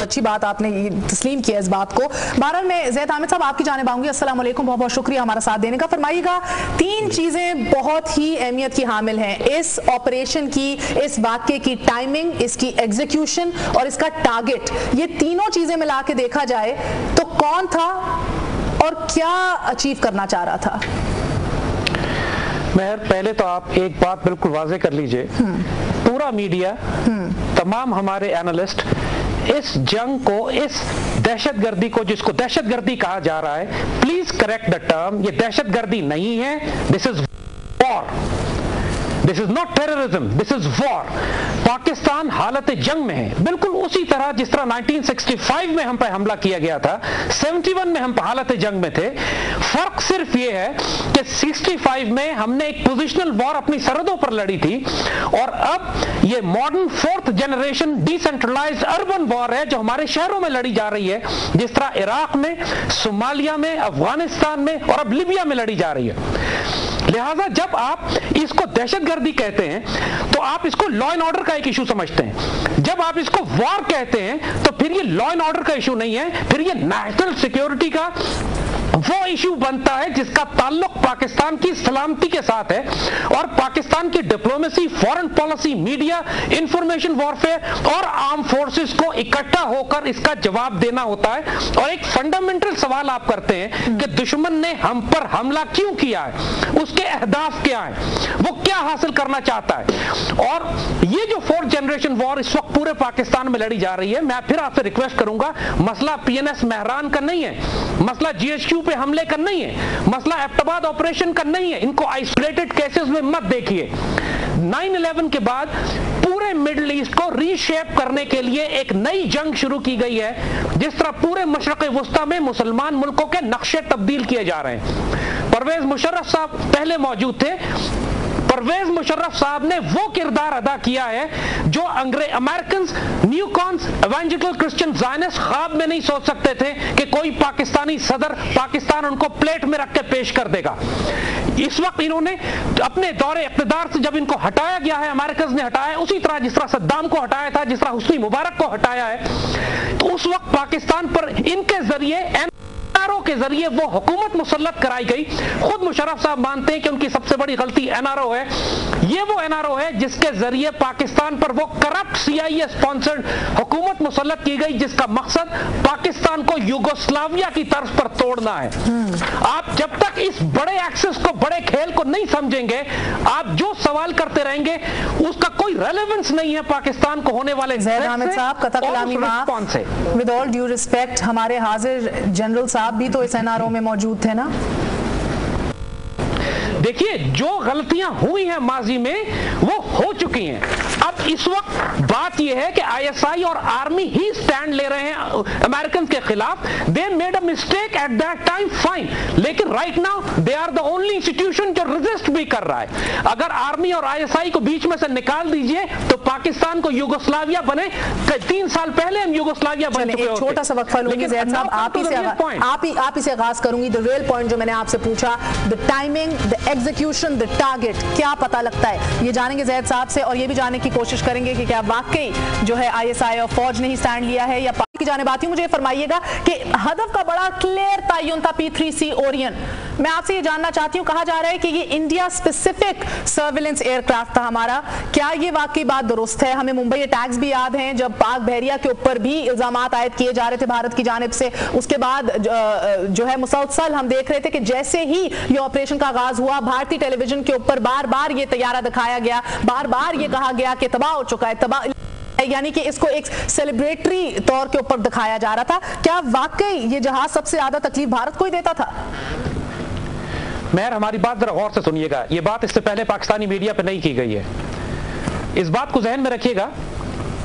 اچھی بات آپ نے تسلیم کیا اس بات کو. بہرحال میں زید حامد صاحب آپ کی جانب آؤں گی. السلام علیکم, بہت بہت شکریہ ہمارا ساتھ دینے کا. فرمائیے گا, 3 چیزیں بہت ہی اہمیت کی حامل ہیں اس آپریشن کی, اس واقعے کی ٹائمنگ, اس کی ایگزیکیوشن اور اس کا ٹارگٹ. یہ تینوں چیزیں ملا کے دیکھا جائے تو کون تھا اور کیا اچیو کرنا چاہ رہا تھا؟ مہر, پہلے تو آپ ایک بات بالکل واضح کر لیجئے, پورا میڈیا, تمام ہمارے اینالسٹ اس جنگ کو, اس دہشت گردی کو, جس کو دہشت گردی کہا جا رہا ہے, پلیز کریکٹ دا ٹرم, یہ دہشت گردی نہیں ہے, دس از وار, دس از ناٹ ٹیررزم, دس از وار. پاکستان حالت جنگ میں ہے, بالکل اسی طرح جس طرح 1965 میں ہم پہ حملہ کیا گیا تھا, 71 میں ہم حالت جنگ میں تھے. فرق صرف یہ ہے کہ 65 میں ہم نے ایک پوزیشنل وار اپنی سرحدوں پر لڑی تھی, اور اب یہ modern 4th generation decentralized urban war ہے جو ہمارے شہروں میں لڑی جا رہی ہے, جس طرح عراق میں, صومالیہ میں, افغانستان میں اور اب لیبیا میں لڑی جا رہی ہے. لہٰذا جب آپ اس کو دہشت گردی کہتے ہیں تو آپ اس کو لا اینڈ آرڈر کا ایک ایشو سمجھتے ہیں. جب آپ اس کو وار کہتے ہیں تو پھر یہ لا اینڈ آرڈر کا ایشو نہیں ہے, پھر یہ نیشنل سیکیورٹی کا وہ ایشو بنتا ہے جس کا تعلق پاکستان کی سلامتی کے ساتھ ہے, اور پاکستان کی diplomacy, foreign policy, media, information warfare اور آرم فورسز کو اکٹھا ہو کر اس کا جواب دینا ہوتا ہے. اور ایک فنڈامنٹل سوال آپ کرتے ہیں کہ دشمن نے ہم پر حملہ کیوں کیا ہے, اس کے اہداف کیا ہیں, وہ کیا حاصل کرنا چاہتا ہے. اور یہ جو 4th جنریشن وار اس وقت پورے پاکستان میں لڑی جا رہی ہے, میں پھر آپ سے ریکویسٹ کروں گا, مسئلہ PNS مہران کا نہیں ہے, مسئلہ GHQ پہ حملے کا نہیں ہے, مسئلہ ایبٹباد آپریشن کا نہیں ہے. ان کو آئسولیٹڈ کیسز میں مت دیکھیے. 9/11 کے بعد پورے مڈل ایسٹ کو ری شیپ کرنے کے لیے ایک نئی جنگ شروع کی گئی ہے, جس طرح پورے مشرق وسطیٰ میں مسلمان ملکوں کے نقشے تبدیل کیے جا رہے ہیں. پرویز مشرف صاحب پہلے موجود تھے. پرویز مشرف صاحب نے وہ کردار ادا کیا ہے جو Americans, neocons, evangelical Christian Zionist خواب میں نہیں سوچ سکتے تھے کہ کوئی پاکستانی صدر پاکستان ان کو پلیٹ میں رکھ کے پیش کر دے گا. اس وقت انہوں نے اپنے دور اقتدار سے جب ان کو ہٹایا گیا ہے, امریکنز نے ہٹایا ہے, اسی طرح جس طرح صدام کو ہٹایا تھا, جس طرح حسنی مبارک کو ہٹایا ہے, تو اس وقت پاکستان پر ان کے ذریعے کے ذریعے وہ حکومت مسلط کرائی گئی. خود مشرف صاحب مانتے ہیں کہ ان کی سب سے بڑی غلطی NRO ہے. یہ وہ NRO ہے جس کے ذریعے پاکستان پر وہ کرپٹ CIA اسپانسرڈ حکومت مسلط کی گئی, جس کا مقصد پاکستان کو یوگوسلاویا کی طرز پر توڑنا ہے. آپ جب تک اس بڑے ایکسس کو, بڑے کھیل کو نہیں سمجھیں گے, آپ جو سوال کرتے رہیں گے اس کا کوئی ریلیونس نہیں ہے پاکستان کو ہونے والے. زید حامد صاحب, قطع کلامی معاف, ود آل ڈیو ریسپیکٹ, ہمارے حاضر جنرل صاحب بھی تو اس NRO میں موجود تھے نا. دیکھیے, جو غلطیاں ہوئی ہیں ماضی میں وہ ہو چکی ہیں. اب اس وقت بات یہ ہے کہ ISI اور آرمی ہی سٹینڈ لے رہے ہیں امریکن کے خلاف. they made a mistake at that time, fine, لیکن right now they are the only institution جو resist بھی کر رہا ہے. اگر آرمی اور ISI کو بیچ میں سے نکال دیجئے تو پاکستان کو یوگوسلاویا بنے. 3 سال پہلے ہم یوگوسلاویا بن چکے ہوتے. ایک چھوٹا سا وقفہ لوں گی زید صاحب, آپ ہی سے آغاز کروں گی. the real point جو میں نے آپ سے پوچھا, the timing, the execution, the target, کیا پتہ لگتا ہے, یہ جانیں گے زید صاحب سے, اور یہ بھی جاننے کی کوشش کریں گے کہ کیا واقعی جو ہے ISI اور فوج نے ہی سٹینڈ لیا ہے یا کی جانب آتی ہوں. مجھے فرمائیے گا کہ ہدف کا بڑا کلیئر تعین تھا P3C اورین. میں آپ سے یہ جاننا چاہتی ہوں, کہا جا رہا ہے کہ یہ India specific surveillance aircraft تھا ہمارا. کیا یہ واقعی بات درست ہے؟ ہمیں ممبئی اٹیکس بھی یاد ہیں جب پاک بحریہ کے اوپر بھی الزامات عائد کیے جا رہے تھے بھارت کی جانب سے. اس کے بعد جو ہے مسلسل ہم دیکھ رہے تھے کہ جیسے ہی یہ آپریشن کا آغاز ہوا, بھارتی ٹیلی ویژن کے اوپر بار بار یہ طیارہ دکھایا گیا, بار بار یہ کہا گیا کہ تباہ ہو چکا ہے, تباہ, یعنی کہ اس کو ایک سیلیبریٹری طور کے اوپر دکھایا جا رہا تھا. کیا واقعی یہ جہاز سب سے زیادہ تکلیف بھارت کو ہی دیتا تھا؟ مہر, ہماری بات ذرا غور سے سنیے گا. یہ بات اس سے پہلے پاکستانی میڈیا پہ نہیں کی گئی ہے. اس بات کو ذہن میں رکھیے گا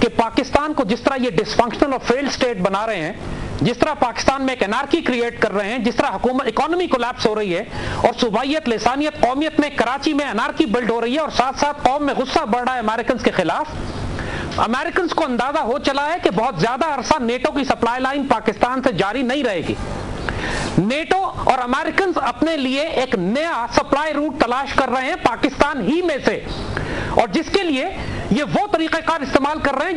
کہ پاکستان کو جس طرح یہ ڈسفنکشنل اور فیلڈ سٹیٹ بنا رہے ہیں, جس طرح پاکستان میں ایک انارکی کریٹ کر رہے ہیں, جس طرح حکومت اکانومی کولیپس ہو رہی ہے اور صوبائیت, لسانیت, قومیت میں کراچی میں انارکی بلڈ ہو رہی ہے, اور ساتھ ساتھ قوم میں غصہ بڑھ رہا ہے امریکنز کے خلاف. امریکنز کو اندازہ ہو چلا ہے کہ بہت زیادہ عرصہ نیٹو کی سپلائی لائن پاکستان سے جاری نہیں رہے گی. نیٹو اور امریکنز اپنے لیے ایک نیا سپلائی روٹ تلاش کر رہے ہیں پاکستان ہی میں سے, اور جس کے لیے یہ وہ طریقہ کار استعمال کر رہے ہیں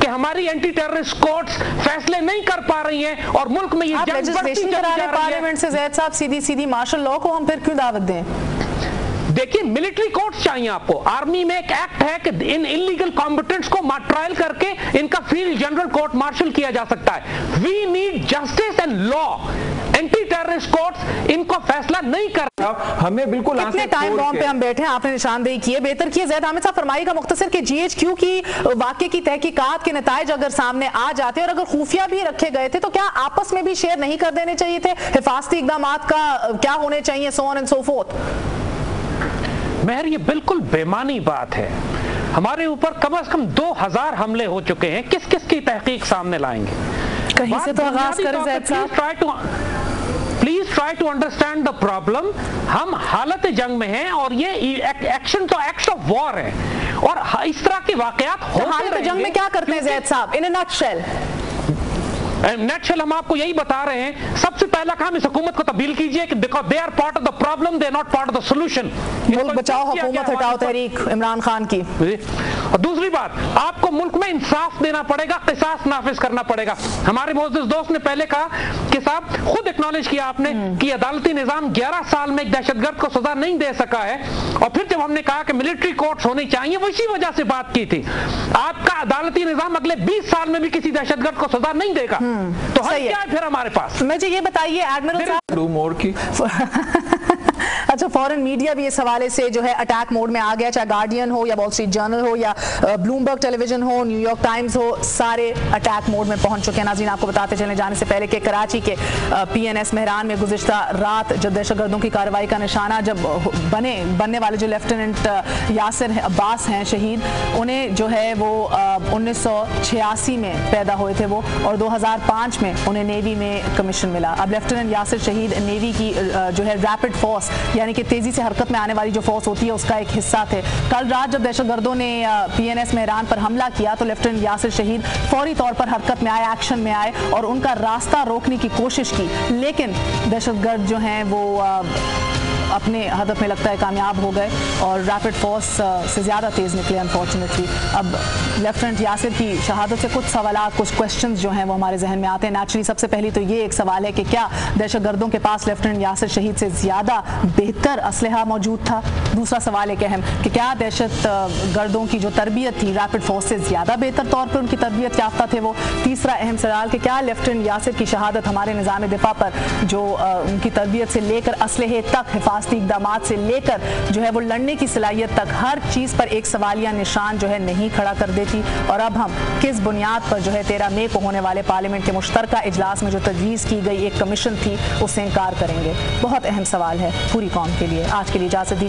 کہ ہماری اینٹی ٹیررسٹ کورٹس فیصلے نہیں کر پا رہی ہیں اور ملک میں یہ جنگ بڑھتی چلی جا رہی ہے. پارلیمنٹ سے زید صاحب سیدھی مارشل لاء کو ہم پھر کیوں دعوت دیں؟ دیکھیے ملٹری کورٹس چاہیے آپ کو. آرمی میں ایک ایکٹ ہے کہ ان انلیگل کمبیٹنٹس کو ٹرائل کر کے ان کا فیلڈ جنرل کورٹ مارشل کیا جا سکتا ہے. We need justice and law. Anti terrorist courts ان کو فیصلہ نہیں کرتا. ہمیں بالکل کتنے ٹائم بام پہ ہم بیٹھے ہیں, آپ نے نشاندہی کی ہے, بہتر کی ہے زید حامد صاحب فرمائیے گا مختصر کہ جی ایچ کیو کی واقعے کی تحقیقات کے نتائج اگر سامنے آ جاتے اور اگر خفیہ بھی رکھے گئے تھے تو کیا آپس میں بھی شیئر نہیں کر دینے چاہیے تھے؟ حفاظتی اقدامات کا کیا ہونے چاہیے, سو آن اینڈ سو فورتھ. مہر یہ بالکل بےمانی بات ہے. ہمارے اوپر کم از کم 2000 حملے ہو چکے ہیں. کس کس کی تحقیق سامنے لائیں گے؟ کہیں سے تو آغاز کریں زید صاحب. Please try to understand the problem. ہم حالت جنگ میں ہیں اور یہ ایکشن تو ایکٹ آف وار ہے اور اس طرح کے واقعات ہوتے رہیں گے. حالت جنگ میں کیا کرتے ہیں زید صاحب ان اے نٹ شیل؟ نیچرل ہم آپ کو یہی بتا رہے ہیں. سب سے پہلا کام اس حکومت کو تبدیل کیجئے کہ because they are part of the problem, they are not part of the solution. ملک بچاؤ حکومت ہٹاؤ تحریک عمران خان کی. اور دوسری بات, آپ کو ملک میں انصاف دینا پڑے گا, قصاص نافذ کرنا پڑے گا. ہمارے معزز دوست نے پہلے کہا کہ صاحب خود اکنالج کیا آپ نے کہ عدالتی نظام 11 سال میں ایک دہشت گرد کو سزا نہیں دے سکا ہے. اور پھر جب ہم نے کہا کہ ملٹری کورٹس ہونی چاہیے, وہ اسی وجہ سے بات کی تھی. آپ کا عدالتی نظام اگلے 20 سال میں بھی کسی دہشت گرد کو سزا نہیں دے گا. تو ہم کیا ہے پھر ہمارے پاس؟ مجھے یہ بتائیے ایڈمرل صاحب, اچھا فورن میڈیا بھی اس حوالے سے جو ہے اٹیک موڈ میں آ گیا, چاہے گارڈین ہو یا وال اسٹریٹ جرنل ہو یا بلومبرگ ٹیلی ویژن ہو, نیو یارک ٹائمز ہو, سارے اٹیک موڈ میں پہنچ چکے ہیں. ناظرین آپ کو بتاتے چلیں جانے سے پہلے کہ کراچی کے پی این ایس مہران میں گزشتہ رات جب دہشت گردوں کی کارروائی کا نشانہ جب بننے والے جو لیفٹیننٹ یاسر عباس ہیں شہید, انہیں جو ہے وہ 1986 میں پیدا ہوئے تھے وہ, اور 2005 میں انہیں نیوی میں کمیشن ملا. اب لیفٹیننٹ یاسر شہید نیوی کی جو ہے ریپڈ فورس یعنی کہ تیزی سے حرکت میں آنے والی جو فورس ہوتی ہے اس کا ایک حصہ تھے. کل رات جب دہشت گردوں نے پی این ایس مہران پر حملہ کیا تو لیفٹیننٹ یاسر شہید فوری طور پر حرکت میں آئے, ایکشن میں آئے اور ان کا راستہ روکنے کی کوشش کی, لیکن دہشت گرد جو ہیں وہ اپنے ہدف میں لگتا ہے کامیاب ہو گئے اور ریپڈ فورس سے زیادہ تیز نکلے انفارچونیٹلی. اب لیفٹیننٹ یاسر کی شہادت سے کچھ سوالات, کچھ کوشچنز جو ہیں وہ ہمارے ذہن میں آتے ہیں. نیچرلی سب سے پہلی تو یہ ایک سوال ہے کہ کیا دہشت گردوں کے پاس لیفٹیننٹ یاسر شہید سے زیادہ بہتر اسلحہ موجود تھا؟ دوسرا سوال ایک اہم کہ کیا دہشت گردوں کی جو تربیت تھی ریپڈ فورس سے زیادہ بہتر طور پر ان کی تربیت یافتہ تھے وہ؟ تیسرا اہم سوال کہ کیا لیفٹیننٹ یاسر کی شہادت ہمارے نظام دفاع پر جو ان کی تربیت سے لے کر اسلحے تک, حفاظتی اقدامات سے لے کر جو ہے وہ لڑنے کی صلاحیت تک, ہر چیز پر ایک سوالیہ نشان جو ہے نہیں کھڑا کر دیتی؟ اور اب ہم کس بنیاد پر جو ہے 13 مئی کو ہونے والے پارلیمنٹ کے مشترکہ اجلاس میں جو تجویز کی گئی ایک کمیشن تھی اس سے انکار کریں گے؟ بہت اہم سوال ہے پوری قوم کے لیے. آج کے لیے اجازت دیجیے.